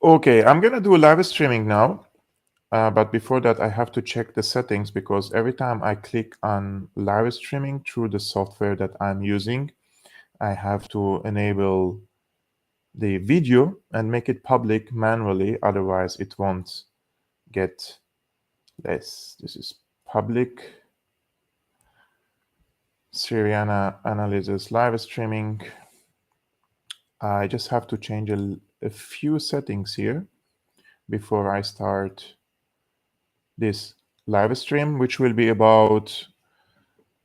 Okay, I'm gonna do live streaming now, but before that I have to check the settings because every time I click on live streaming through the software that I'm using, I have to enable the video and make it public manually, otherwise it won't get this. This is public Syriana analysis live streaming. I just have to change a few settings here before I start this live stream, which will be about,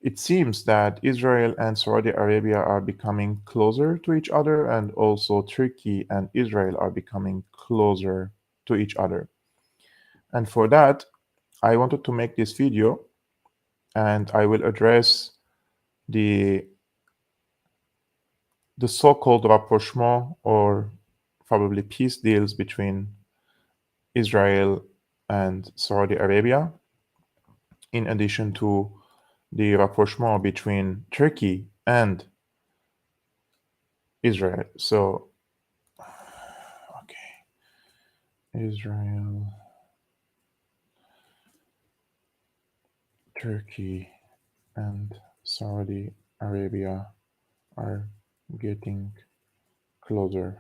it seems that Israel and Saudi Arabia are becoming closer to each other, and also Turkey and Israel are becoming closer to each other. And for that, I wanted to make this video, and I will address the so-called rapprochement, or probably peace deals between Israel and Saudi Arabia, in addition to the rapprochement between Turkey and Israel. So, okay, Israel, Turkey, and Saudi Arabia are getting closer.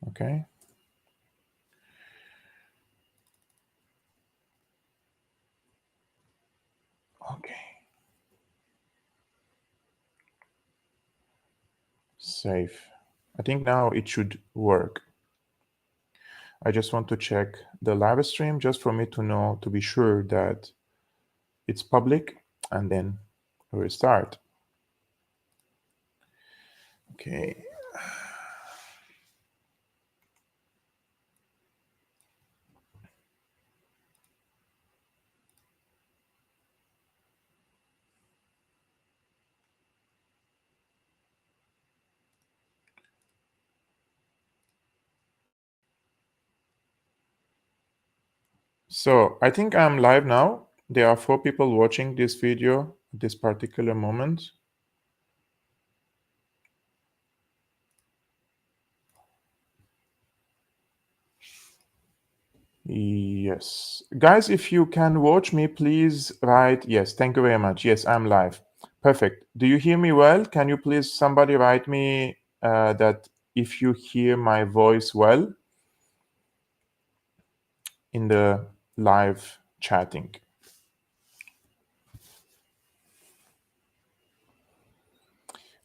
Okay. Okay. Save. I think now it should work. I just want to check the live stream just for me to know, to be sure that it's public, and then we'll start. Okay. So I think I'm live now. There are 4 people watching this video at this particular moment. Yes. Guys, if you can watch me, please write yes. Thank you very much. Yes, I'm live. Perfect. Do you hear me well? Can you please somebody write me that if you hear my voice well in the live chatting?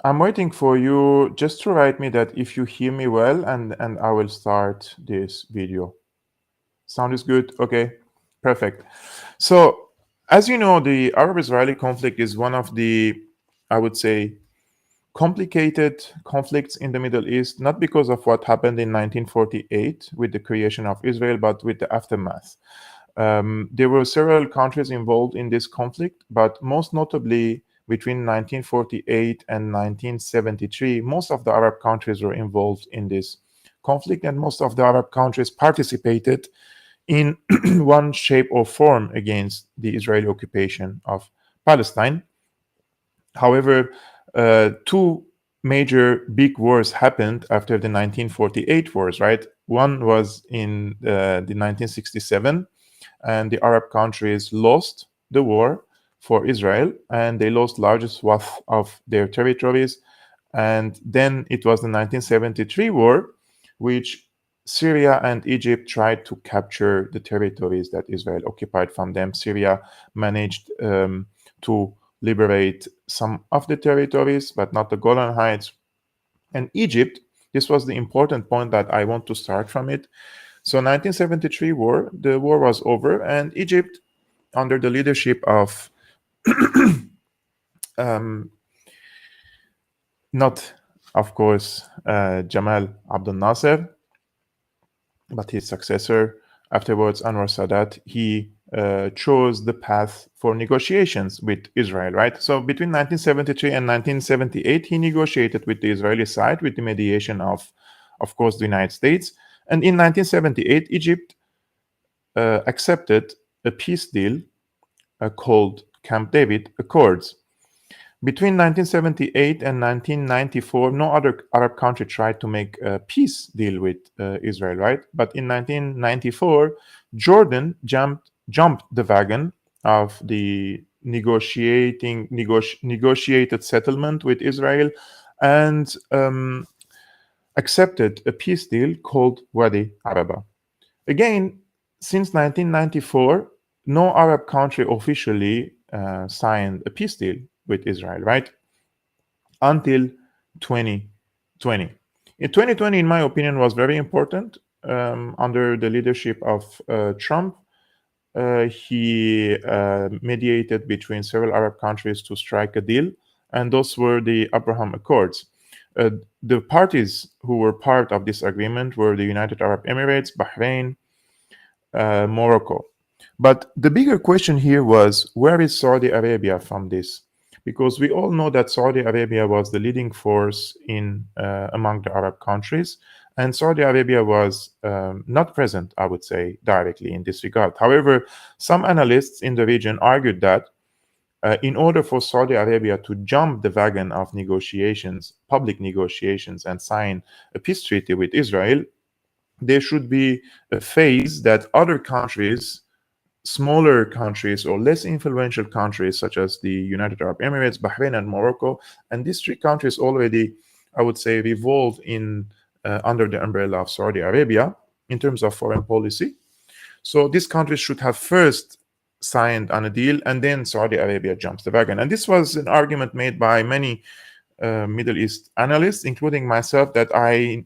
I'm waiting for you just to write me that if you hear me well, and I will start this video. Sound is good? Okay, perfect. So, as you know, the Arab-Israeli conflict is one of the, I would say, complicated conflicts in the Middle East, not because of what happened in 1948 with the creation of Israel, but with the aftermath. There were several countries involved in this conflict, but most notably between 1948 and 1973, most of the Arab countries were involved in this conflict, and most of the Arab countries participated in one shape or form against the Israeli occupation of Palestine. However, 2 major big wars happened after the 1948 wars, right? One was in the 1967, and the Arab countries lost the war for Israel, and they lost largest swath of their territories. And then it was the 1973 war, which Syria and Egypt tried to capture the territories that Israel occupied from them. Syria managed to liberate some of the territories, but not the Golan Heights. And Egypt, this was the important point that I want to start from it. So 1973 war, the war was over, and Egypt, under the leadership of not, of course, Jamal Abdel Nasser, but his successor afterwards, Anwar Sadat, he chose the path for negotiations with Israel, right? So between 1973 and 1978, he negotiated with the Israeli side with the mediation of course, the United States. And in 1978, Egypt accepted a peace deal called Camp David Accords. Between 1978 and 1994, no other Arab country tried to make a peace deal with Israel, right? But in 1994, Jordan jumped the wagon of the negotiated settlement with Israel and accepted a peace deal called Wadi Araba. Again, since 1994, no Arab country officially signed a peace deal with Israel, right? Until 2020. In 2020, in my opinion, was very important under the leadership of Trump. He mediated between several Arab countries to strike a deal, and those were the Abraham Accords. The parties who were part of this agreement were the United Arab Emirates, Bahrain, Morocco. But the bigger question here was, where is Saudi Arabia from this? Because we all know that Saudi Arabia was the leading force in among the Arab countries, and Saudi Arabia was not present, I would say, directly in this regard. However, some analysts in the region argued that in order for Saudi Arabia to jump the wagon of negotiations, public negotiations, and sign a peace treaty with Israel, there should be a phase that other countries, smaller countries or less influential countries such as the United Arab Emirates, Bahrain, and Morocco, and these three countries already, I would say, revolve in under the umbrella of Saudi Arabia in terms of foreign policy. So these countries should have first signed on a deal, and then Saudi Arabia jumps the wagon. And this was an argument made by many Middle East analysts, including myself, that I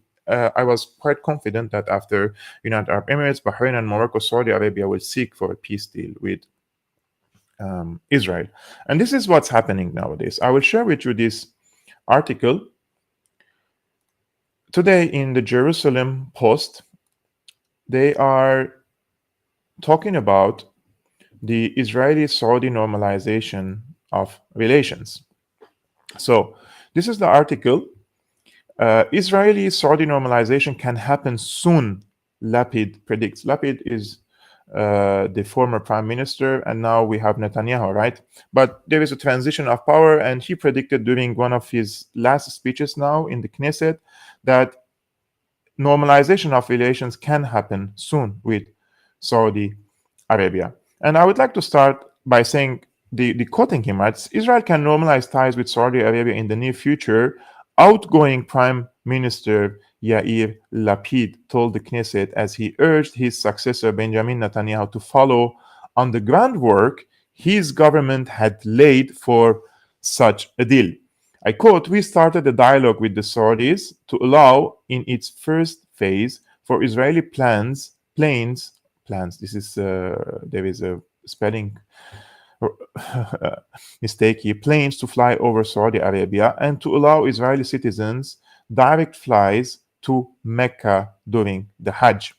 was quite confident that after United Arab Emirates, Bahrain, and Morocco, Saudi Arabia will seek for a peace deal with Israel. And this is what's happening nowadays. I will share with you this article today in the Jerusalem Post. They are talking about the Israeli-Saudi normalization of relations. So this is the article. Israeli-Saudi normalization can happen soon, Lapid predicts. Lapid is the former prime minister, and now we have Netanyahu, right? But there is a transition of power, and he predicted during one of his last speeches now in the Knesset that normalization of relations can happen soon with Saudi Arabia. And I would like to start by saying, the quoting him, right? Israel can normalize ties with Saudi Arabia in the near future. Outgoing Prime Minister Yair Lapid told the Knesset as he urged his successor Benjamin Netanyahu to follow on the groundwork his government had laid for such a deal. I quote, "We started a dialogue with the Saudis to allow, in its first phase, for Israeli planes, this is, there is a spelling mistake here, planes to fly over Saudi Arabia and to allow Israeli citizens direct flights to Mecca during the Hajj.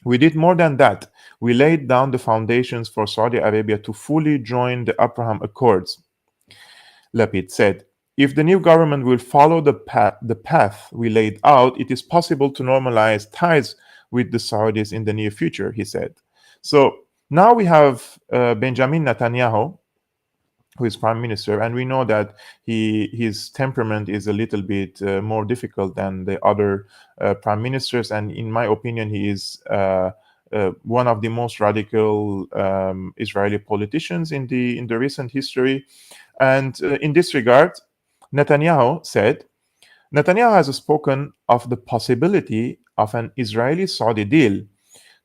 We did more than that. We laid down the foundations for Saudi Arabia to fully join the Abraham Accords," Lapid said. "If the new government will follow the path we laid out, it is possible to normalize ties with the Saudis in the near future," he said. So now we have Benjamin Netanyahu, who is prime minister, and we know that his temperament is a little bit more difficult than the other prime ministers, and in my opinion, he is one of the most radical Israeli politicians in the recent history. And in this regard, Netanyahu said, Netanyahu has spoken of the possibility of an Israeli-Saudi deal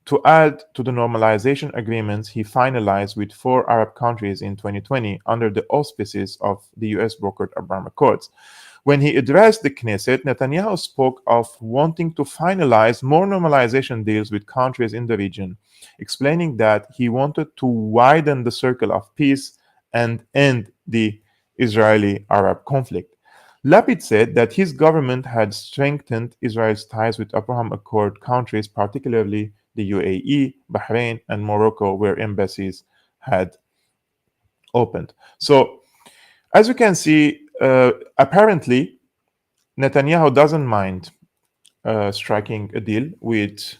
to add to the normalization agreements he finalized with 4 Arab countries in 2020 under the auspices of the US brokered Abraham Accords. When he addressed the Knesset, Netanyahu spoke of wanting to finalize more normalization deals with countries in the region, explaining that he wanted to widen the circle of peace and end the Israeli-Arab conflict. Lapid said that his government had strengthened Israel's ties with Abraham Accord countries, particularly the UAE, Bahrain, and Morocco, where embassies had opened. So, as you can see, apparently, Netanyahu doesn't mind striking a deal with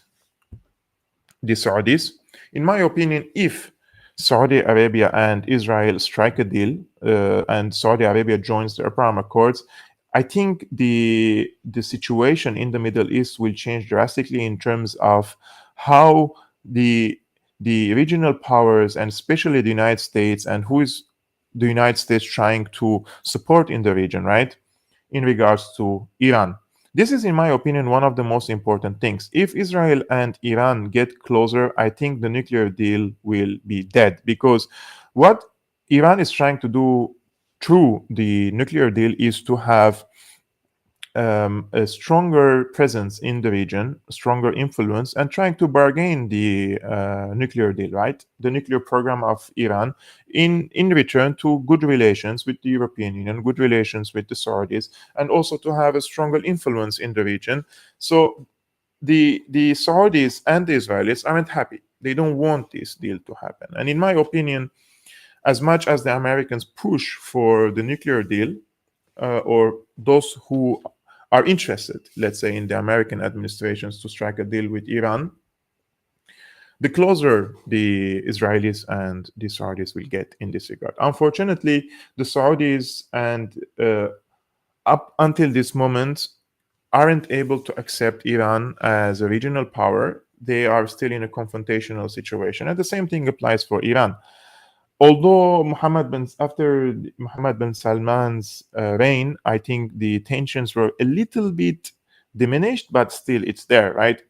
the Saudis. In my opinion, if Saudi Arabia and Israel strike a deal, and Saudi Arabia joins the Abraham Accords, I think the situation in the Middle East will change drastically in terms of how the the regional powers, and especially the United States, and who is the United States trying to support in the region, right? In regards to Iran. This is, in my opinion, one of the most important things. If Israel and Iran get closer, I think the nuclear deal will be dead, because what Iran is trying to do through the nuclear deal is to have a stronger presence in the region, stronger influence, and trying to bargain the nuclear deal, right? The nuclear program of Iran, in return to good relations with the European Union, good relations with the Saudis, and also to have a stronger influence in the region. So the Saudis and the Israelis aren't happy. They don't want this deal to happen. And in my opinion, as much as the Americans push for the nuclear deal, or those who are interested, let's say, in the American administrations to strike a deal with Iran, the closer the Israelis and the Saudis will get in this regard. Unfortunately, the Saudis and up until this moment aren't able to accept Iran as a regional power. They are still in a confrontational situation. And the same thing applies for Iran. Although after Mohammed bin Salman's reign, I think the tensions were a little bit diminished, but still it's there, right?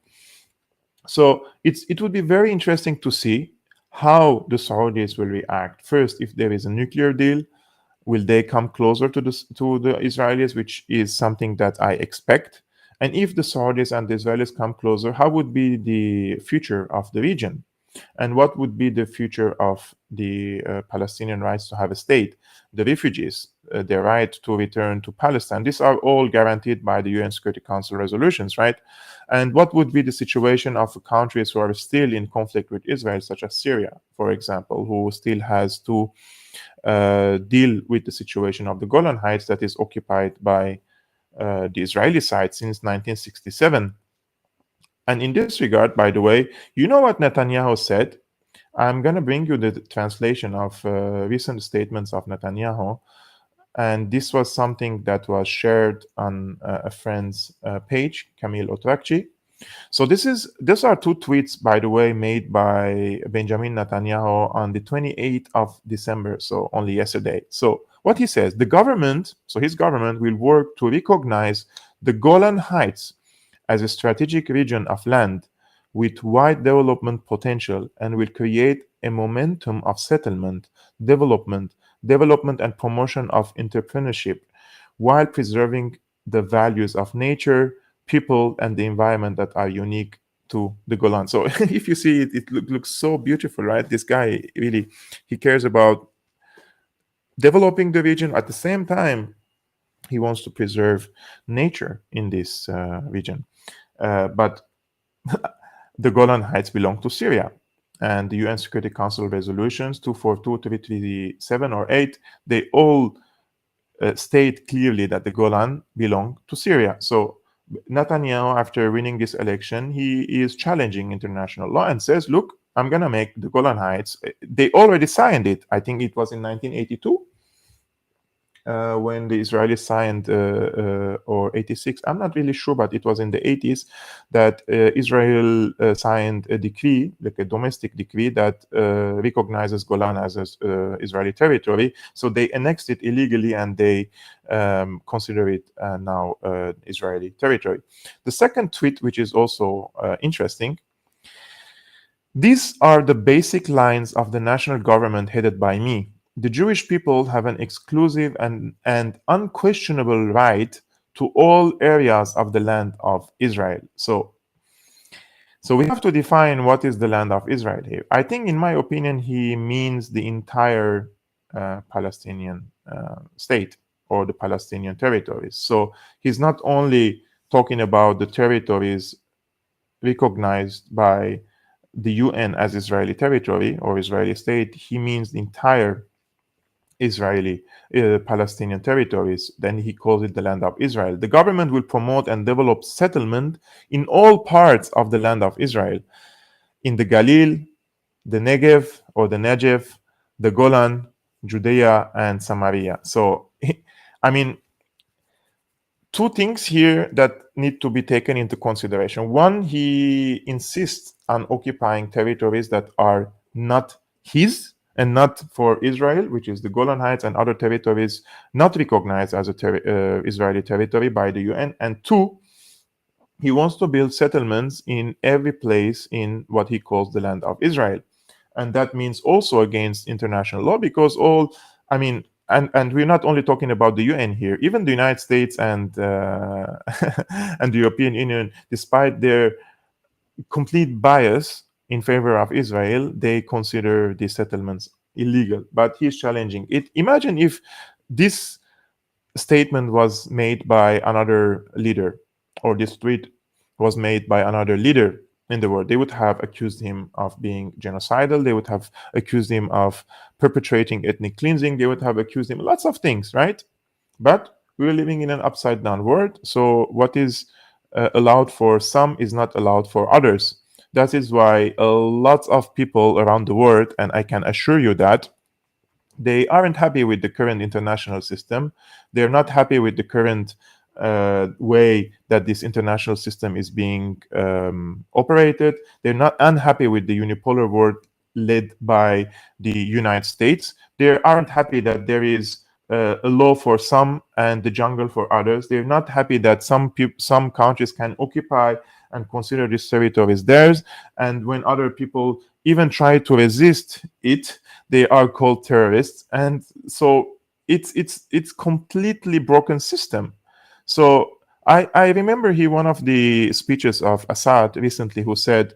So it would be very interesting to see how the Saudis will react. First, if there is a nuclear deal, will they come closer to the Israelis, which is something that I expect? And if the Saudis and the Israelis come closer, how would be the future of the region? And what would be the future of the Palestinian rights to have a state, the refugees, their right to return to Palestine? These are all guaranteed by the UN Security Council resolutions, right? And what would be the situation of countries who are still in conflict with Israel, such as Syria, for example, who still has to deal with the situation of the Golan Heights that is occupied by the Israeli side since 1967? And in this regard, by the way, you know what Netanyahu said? I'm going to bring you the translation of recent statements of Netanyahu. And this was something that was shared on a friend's page, Camille Otrakci. So these are two tweets, by the way, made by Benjamin Netanyahu on the 28th of December, so only yesterday. So what he says, his government will work to recognize the Golan Heights as a strategic region of land with wide development potential, and will create a momentum of settlement, development, and promotion of entrepreneurship, while preserving the values of nature, people, and the environment that are unique to the Golan. So if you see it, looks so beautiful, right? This guy really, he cares about developing the region. At the same time, he wants to preserve nature in this region. But the Golan Heights belong to Syria. And the UN Security Council resolutions 242, 337, or 8, they all state clearly that the Golan belong to Syria. So Netanyahu, after winning this election, he is challenging international law and says, look, I'm going to make the Golan Heights. They already signed it. I think it was in 1982. When the Israelis signed, or 86, I'm not really sure, but it was in the 80s that Israel signed a decree, like a domestic decree, that recognizes Golan as Israeli territory. So they annexed it illegally, and they consider it now Israeli territory. The second tweet, which is also interesting, these are the basic lines of the national government headed by me. The Jewish people have an exclusive and unquestionable right to all areas of the land of Israel. So we have to define what is the land of Israel here. I think, in my opinion, he means the entire Palestinian state, or the Palestinian territories. So he's not only talking about the territories recognized by the UN as Israeli territory or Israeli state. He means the entire Israeli Palestinian territories. Then he calls it the land of Israel. The government will promote and develop settlement in all parts of the land of Israel, in the Galil, the Negev or the Negev, the Golan, Judea, and Samaria. So, I mean, two things here that need to be taken into consideration. One, he insists on occupying territories that are not his and not for Israel, which is the Golan Heights and other territories not recognized as a Israeli territory by the UN. And two, he wants to build settlements in every place in what he calls the land of Israel. And that means also against international law, because all, I mean, and we're not only talking about the UN here, even the United States and and the European Union, despite their complete bias in favor of Israel, they consider these settlements illegal. But he's challenging it. Imagine if this statement was made by another leader, or this tweet was made by another leader in the world. They would have accused him of being genocidal. They would have accused him of perpetrating ethnic cleansing. They would have accused him lots of things, right? But we're living in an upside down world. So what is allowed for some is not allowed for others. That is why a lot of people around the world, and I can assure you that, they aren't happy with the current international system. They're not happy with the current way that this international system is being operated. They're not unhappy with the unipolar world led by the United States. They aren't happy that there is a law for some and the jungle for others. They're not happy that some countries can occupy and consider this territory as theirs, and when other people even try to resist it, they are called terrorists. And so it's completely broken system. So I remember one of the speeches of Assad recently, who said,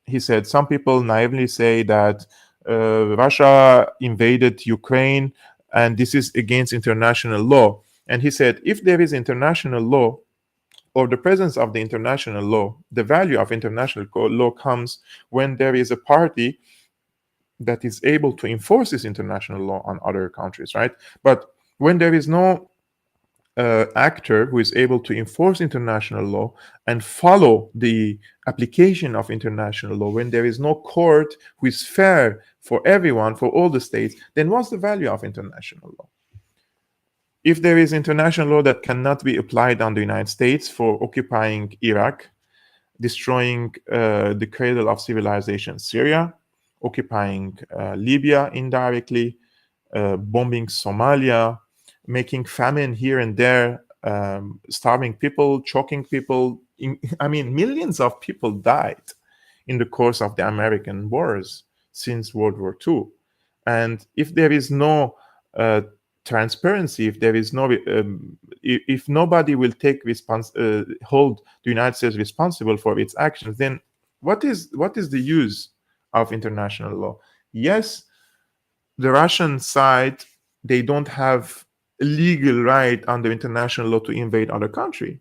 he said, some people naively say that Russia invaded Ukraine and this is against international law. And he said, if there is international law, or the presence of the international law, the value of international law comes when there is a party that is able to enforce this international law on other countries, right? But when there is no actor who is able to enforce international law and follow the application of international law, when there is no court who is fair for everyone, for all the states, then what's the value of international law? If there is international law that cannot be applied on the United States for occupying Iraq, destroying the cradle of civilization, Syria, occupying Libya indirectly, bombing Somalia, making famine here and there, starving people, choking people. I mean, millions of people died in the course of the American wars since World War II. And if there is no transparency, if there is no, if nobody will take hold the United States responsible for its actions, then what is the use of international law? Yes, the Russian side, they don't have a legal right under international law to invade other country,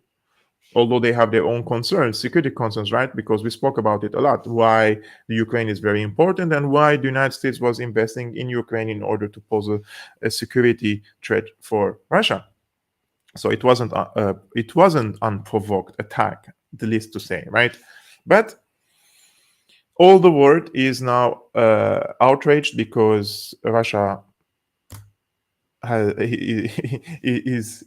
although they have their own concerns, security concerns, right? Because we spoke about it a lot, why the Ukraine is very important and why the United States was investing in Ukraine in order to pose a security threat for Russia. So it wasn't unprovoked attack, the least to say, right? But all the world is now outraged because Russia is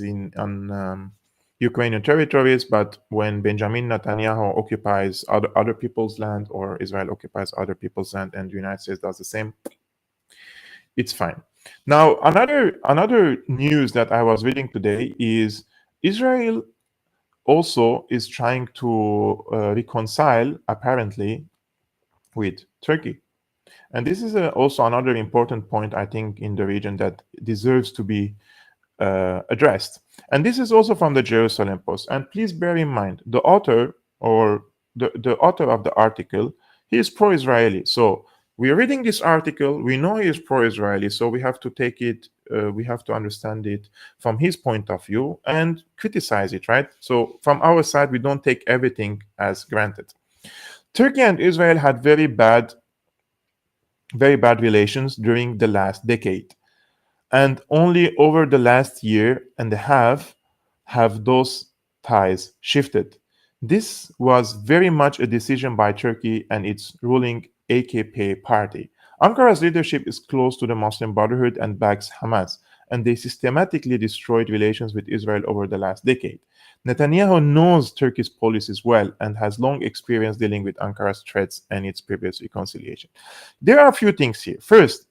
in on Ukrainian territories. But when Benjamin Netanyahu occupies other people's land, or Israel occupies other people's land, and the United States does the same, it's fine. Now, another news that I was reading today is Israel also is trying to reconcile, apparently, with Turkey. And this is also another important point, I think, in the region that deserves to be addressed. And this is also from the Jerusalem Post. And please bear in mind, the author, or the author of the article, he is pro-Israeli. So we're reading this article, we know he is pro-Israeli, so we have to take it, we have to understand it from his point of view and criticize it, right? So from our side, we don't take everything as granted. Turkey and Israel had very bad relations during the last decade. And only over the last year and a half have those ties shifted. This was very much a decision by Turkey and its ruling AKP party. Ankara's leadership is close to the Muslim Brotherhood and backs Hamas, and they systematically destroyed relations with Israel over the last decade. Netanyahu knows Turkey's policies well and has long experience dealing with Ankara's threats and its previous reconciliation. There are a few things here. First,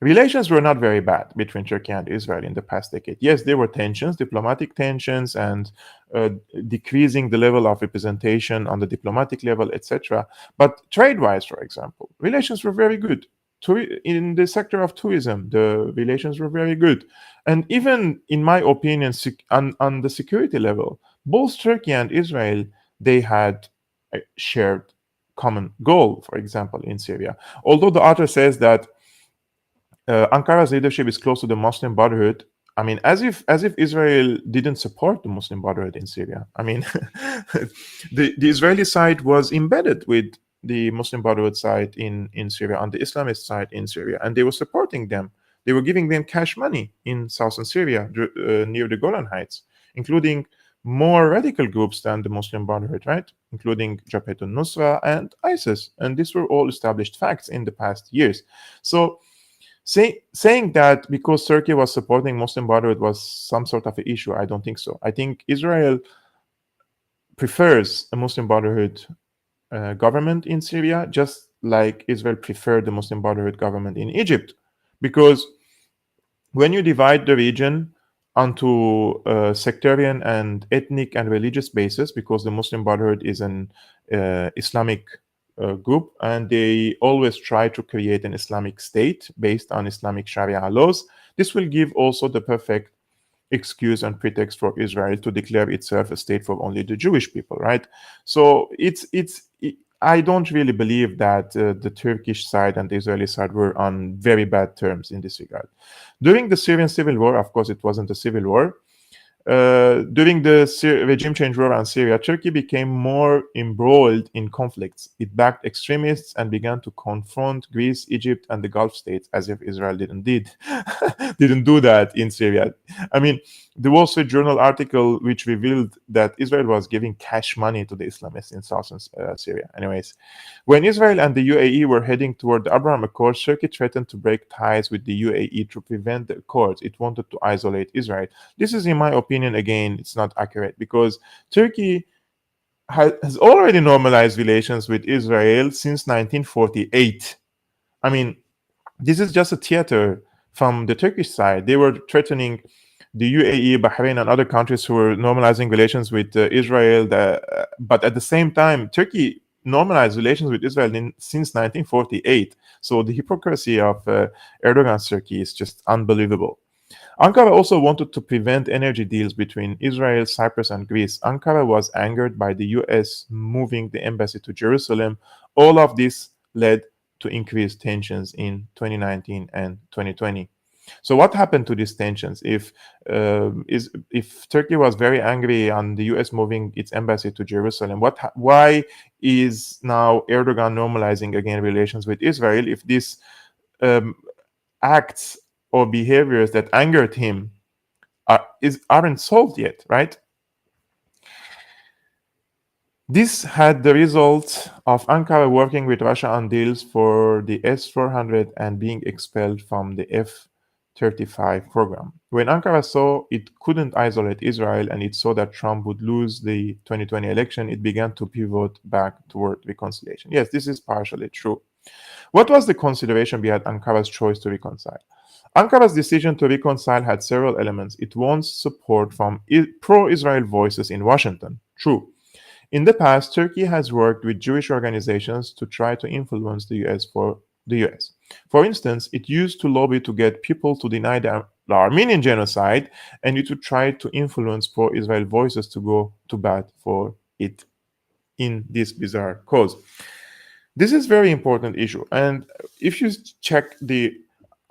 relations were not very bad between Turkey and Israel in the past decade. Yes, there were tensions, diplomatic tensions, and uh, decreasing the level of representation on the diplomatic level, etc. But trade-wise, for example, relations were very good. In the sector of tourism, the relations were very good. And even, in my opinion, on the security level, both Turkey and Israel, they had a shared common goal, for example, in Syria. Although the author says that Ankara's leadership is close to the Muslim Brotherhood. I mean, as if Israel didn't support the Muslim Brotherhood in Syria. I mean, the Israeli side was embedded with the Muslim Brotherhood side in Syria, on the Islamist side in Syria, and they were supporting them. They were giving them cash money in southern Syria, near the Golan Heights, including more radical groups than the Muslim Brotherhood, right? Including Jabhat al-Nusra and ISIS. And these were all established facts in the past years. So saying that because Turkey was supporting Muslim Brotherhood was some sort of an issue, I don't think so. I think Israel prefers a Muslim Brotherhood government in Syria, just like Israel preferred the Muslim Brotherhood government in Egypt, because when you divide the region onto sectarian and ethnic and religious basis, because the Muslim Brotherhood is an Islamic group, and they always try to create an Islamic state based on Islamic Sharia laws, this will give also the perfect excuse and pretext for Israel to declare itself a state for only the Jewish people, right? So I don't really believe that the Turkish side and the Israeli side were on very bad terms in this regard. During the Syrian civil war, of course, it wasn't a civil war. During the regime change war in Syria, Turkey became more embroiled in conflicts. It backed extremists and began to confront Greece, Egypt, and the Gulf states, as if Israel didn't do that in Syria. I mean, the Wall Street Journal article which revealed that Israel was giving cash money to the Islamists in southern Syria. Anyways, when Israel and the UAE were heading toward the Abraham Accords, Turkey threatened to break ties with the UAE to prevent the accords. It wanted to isolate Israel. This is, in my opinion, again, it's not accurate, because Turkey has already normalized relations with Israel since 1948. I mean, this is just a theater from the Turkish side. They were threatening the UAE, Bahrain, and other countries who were normalizing relations with Israel. But at the same time, Turkey normalized relations with Israel since 1948. So the hypocrisy of Erdogan's Turkey is just unbelievable. Ankara also wanted to prevent energy deals between Israel, Cyprus, and Greece. Ankara was angered by the US moving the embassy to Jerusalem. All of this led to increased tensions in 2019 and 2020. So, what happened to these tensions? If Turkey was very angry on the US moving its embassy to Jerusalem, why is now Erdogan normalizing again relations with Israel if these um, acts or behaviors that angered him aren't solved yet, right? This had the result of Ankara working with Russia on deals for the S-400 and being expelled from the F-35 program. When Ankara saw it couldn't isolate Israel and it saw that Trump would lose the 2020 election, it began to pivot back toward reconciliation. Yes, this is partially true. What was the consideration behind Ankara's choice to reconcile? Ankara's decision to reconcile had several elements. It wants support from pro Israel voices in Washington. True. In the past, Turkey has worked with Jewish organizations to try to influence the US for the US. For instance, it used to lobby to get people to deny the Armenian genocide, and it would try to influence pro Israel voices to go to bat for it in this bizarre cause. This is very important issue. And if you check the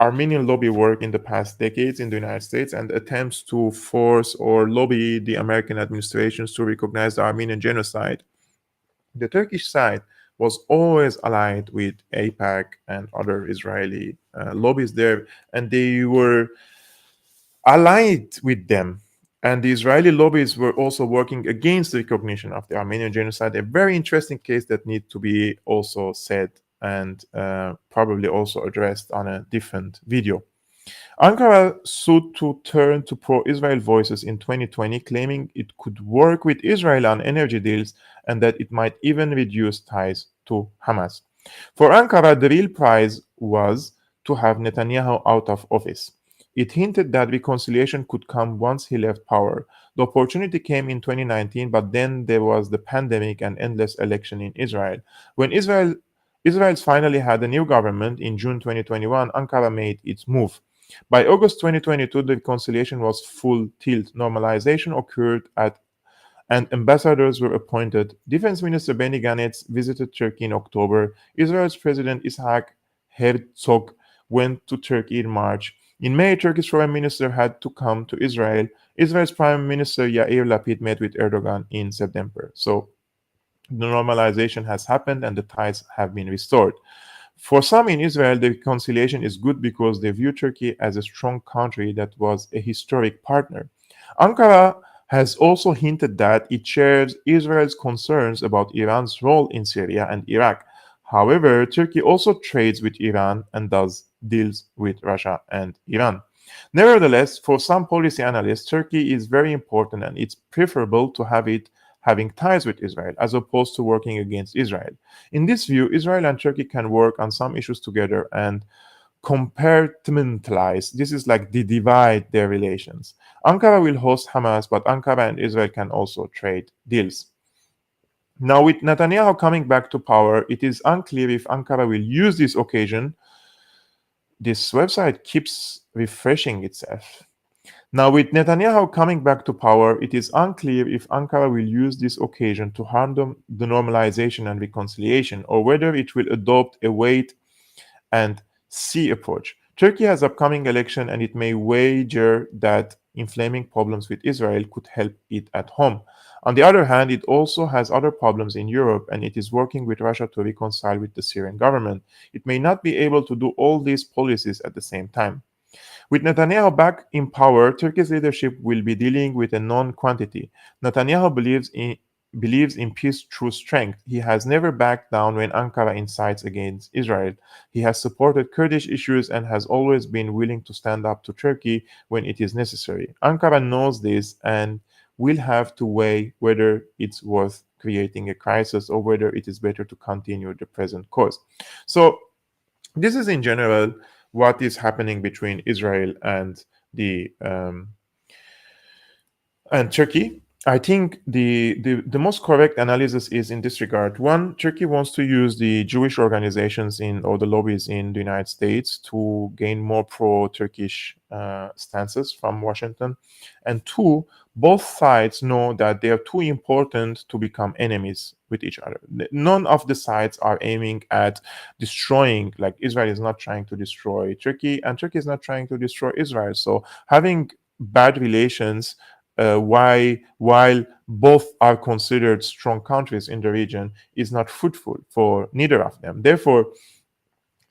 Armenian lobby work in the past decades in the United States and attempts to force or lobby the American administrations to recognize the Armenian genocide, the Turkish side was always allied with AIPAC and other Israeli lobbies there, and they were allied with them And the Israeli lobbies were also working against the recognition of the Armenian genocide, a very interesting case that needs to be also said and probably also addressed on a different video. Ankara sought to turn to pro-Israel voices in 2020, claiming it could work with Israel on energy deals and that it might even reduce ties to Hamas. For Ankara, the real prize was to have Netanyahu out of office. It hinted that reconciliation could come once he left power. The opportunity came in 2019, but then there was the pandemic and endless election in Israel. When Israel's finally had a new government in June 2021, Ankara made its move. By August 2022, the reconciliation was full tilt. Normalization occurred and ambassadors were appointed. Defense Minister Benny Gantz visited Turkey in October. Israel's President Isaac Herzog went to Turkey in March. In May, Turkish Foreign Minister had to come to Israel. Israel's Prime Minister Yair Lapid met with Erdogan in September. So the normalization has happened and the ties have been restored. For some in Israel, the reconciliation is good because they view Turkey as a strong country that was a historic partner. Ankara has also hinted that it shares Israel's concerns about Iran's role in Syria and Iraq. However, Turkey also trades with Iran and does deals with Russia and Iran. Nevertheless, for some policy analysts, Turkey is very important and it's preferable to have it having ties with Israel as opposed to working against Israel. In this view, Israel and Turkey can work on some issues together and compartmentalize. This is like they divide their relations. Ankara will host Hamas, but Ankara and Israel can also trade deals. Now, with Netanyahu coming back to power, it is unclear if Ankara will use this occasion. This website keeps refreshing itself. Now, with Netanyahu coming back to power, it is unclear if Ankara will use this occasion to harm the normalization and reconciliation, or whether it will adopt a wait and see approach. Turkey has upcoming election, and it may wager that inflaming problems with Israel could help it at home. On the other hand, it also has other problems in Europe, and it is working with Russia to reconcile with the Syrian government. It may not be able to do all these policies at the same time. With Netanyahu back in power, Turkey's leadership will be dealing with a known quantity. Netanyahu believes in peace through strength. He has never backed down when Ankara incites against Israel. He has supported Kurdish issues and has always been willing to stand up to Turkey when it is necessary. Ankara knows this and will have to weigh whether it's worth creating a crisis or whether it is better to continue the present course. So, this is in general what is happening between Israel and the and Turkey. I think the most correct analysis is in this regard. One, Turkey wants to use the Jewish organizations in or the lobbies in the United States to gain more pro-Turkish stances from Washington. And two, both sides know that they are too important to become enemies with each other. None of the sides are aiming at destroying, like Israel is not trying to destroy Turkey, and Turkey is not trying to destroy Israel. So having bad relations while both are considered strong countries in the region is not fruitful for neither of them. Therefore,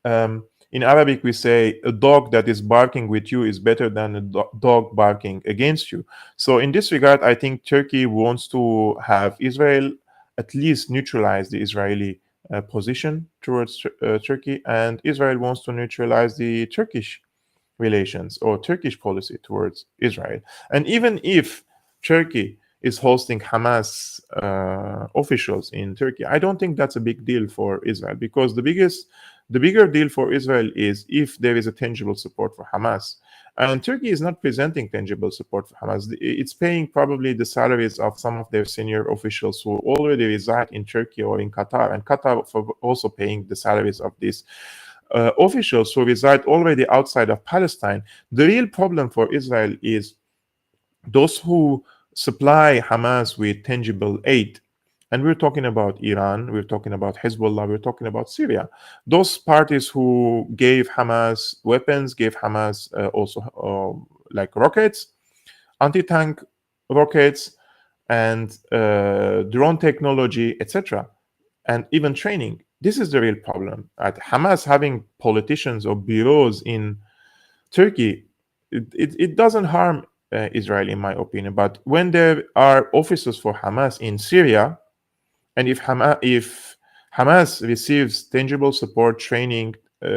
in Arabic, we say a dog that is barking with you is better than a dog barking against you. So, in this regard, I think Turkey wants to have Israel at least neutralize the Israeli position towards Turkey, and Israel wants to neutralize the Turkish relations or Turkish policy towards Israel. And even if Turkey is hosting Hamas officials in Turkey, I don't think that's a big deal for Israel, because the bigger deal for Israel is if there is a tangible support for Hamas. And Turkey is not presenting tangible support for Hamas. It's paying probably the salaries of some of their senior officials who already reside in Turkey or in Qatar, and Qatar for also paying the salaries of these officials who reside already outside of Palestine. The real problem for Israel is those who supply Hamas with tangible aid. And we're talking about Iran, we're talking about Hezbollah, we're talking about Syria. Those parties who gave Hamas weapons, gave Hamas also like rockets, anti-tank rockets, and drone technology, etc., and even training. This is the real problem. At Hamas having politicians or bureaus in Turkey, it doesn't harm Israel, in my opinion. But when there are officers for Hamas in Syria, and if Hamas receives tangible support, training,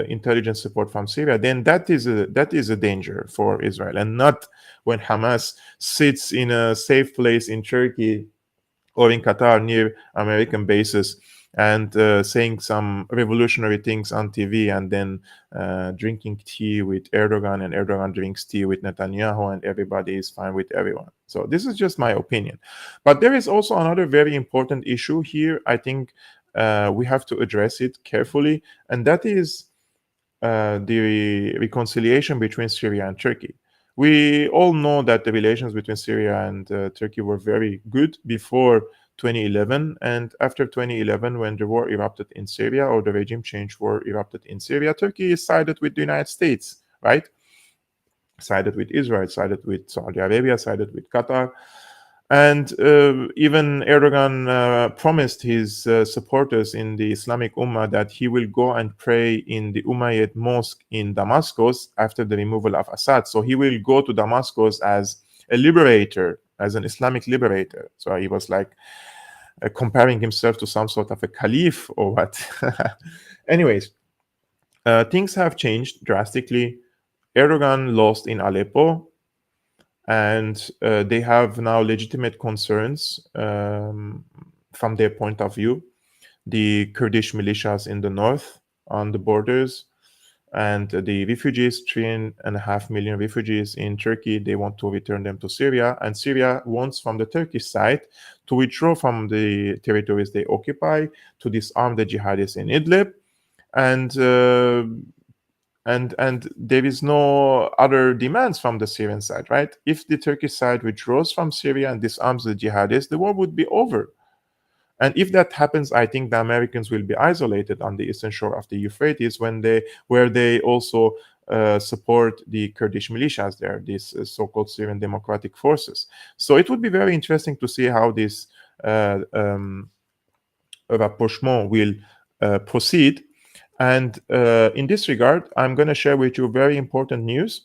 intelligence support from Syria, then that is a danger for Israel, and not when Hamas sits in a safe place in Turkey or in Qatar near American bases and saying some revolutionary things on TV, and then drinking tea with Erdogan, and Erdogan drinks tea with Netanyahu, and everybody is fine with everyone. So this is just my opinion. But there is also another very important issue here. I think we have to address it carefully, and that is the reconciliation between Syria and Turkey. We all know that the relations between Syria and Turkey were very good before 2011, and after 2011, when the war erupted in Syria, or the regime change war erupted in Syria, Turkey sided with the United States, right? Sided with Israel, sided with Saudi Arabia, sided with Qatar. And even Erdogan promised his supporters in the Islamic Ummah that he will go and pray in the Umayyad mosque in Damascus after the removal of Assad. So he will go to Damascus as a liberator, as an Islamic liberator. So he was like comparing himself to some sort of a caliph or what. Anyways, things have changed drastically. Erdogan lost in Aleppo, and they have now legitimate concerns from their point of view. The Kurdish militias in the north on the borders, and the refugees, 3.5 million refugees in Turkey, they want to return them to Syria. And Syria wants from the Turkish side to withdraw from the territories they occupy, to disarm the jihadists in Idlib, and there is no other demands from the Syrian side, right? If the Turkish side withdraws from Syria and disarms the jihadists, the war would be over. And if that happens, I think the Americans will be isolated on the eastern shore of the Euphrates, where they also support the Kurdish militias there, these so-called Syrian Democratic Forces. So it would be very interesting to see how this rapprochement will proceed. And in this regard, I'm going to share with you very important news.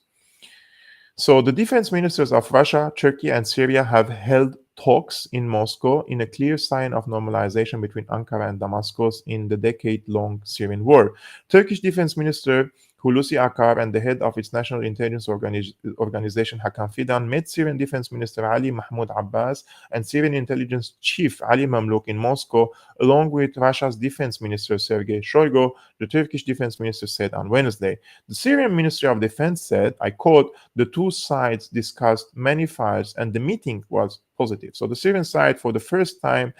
So the defense ministers of Russia, Turkey, and Syria have held talks in Moscow in a clear sign of normalization between Ankara and Damascus in the decade-long Syrian war. Turkish Defense Minister Hulusi Akar and the head of its national intelligence organization Hakan Fidan met Syrian Defense Minister Ali Mahmoud Abbas and Syrian intelligence chief Ali Mamlouk in Moscow, along with Russia's defense minister Sergei Shoigu, the Turkish defense minister said on Wednesday. The Syrian Ministry of Defense said, I quote, the two sides discussed many files and the meeting was positive. So the Syrian side, for the first time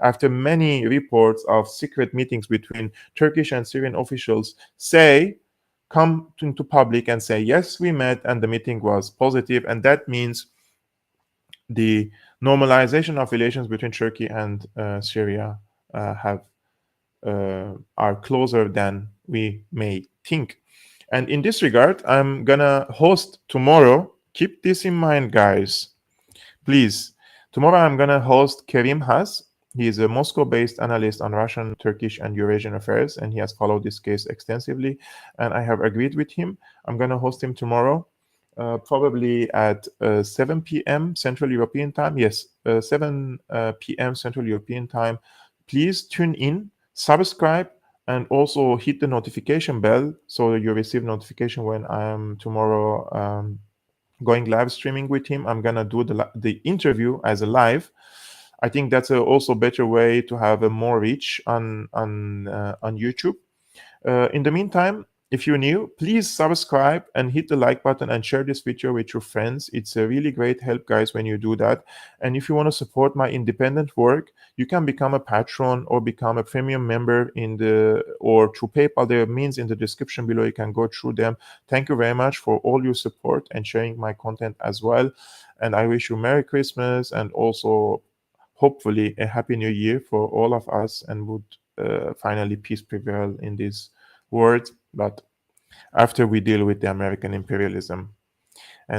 after many reports of secret meetings between Turkish and Syrian officials, come into public and say, yes, we met and the meeting was positive. And that means the normalization of relations between Turkey and Syria are closer than we may think. And in this regard, I'm gonna host tomorrow, keep this in mind, guys, please. Tomorrow I'm gonna host Kerim Has. He is a Moscow-based analyst on Russian, Turkish, and Eurasian affairs, and he has followed this case extensively, and I have agreed with him. I'm going to host him tomorrow, probably at 7 p.m. Central European Time. Yes, 7 p.m. Central European Time. Please tune in, subscribe, and also hit the notification bell so you receive notification when I am tomorrow going live streaming with him. I'm going to do the interview as a live. I think that's also a better way to have a more reach on YouTube. In the meantime, if you're new, please subscribe and hit the like button and share this video with your friends. It's a really great help, guys, when you do that. And if you want to support my independent work, you can become a patron or become a premium member or through PayPal. There are means in the description below. You can go through them. Thank you very much for all your support and sharing my content as well. And I wish you Merry Christmas and also hopefully a Happy New Year for all of us, and would finally peace prevail in this world, but after we deal with the American imperialism.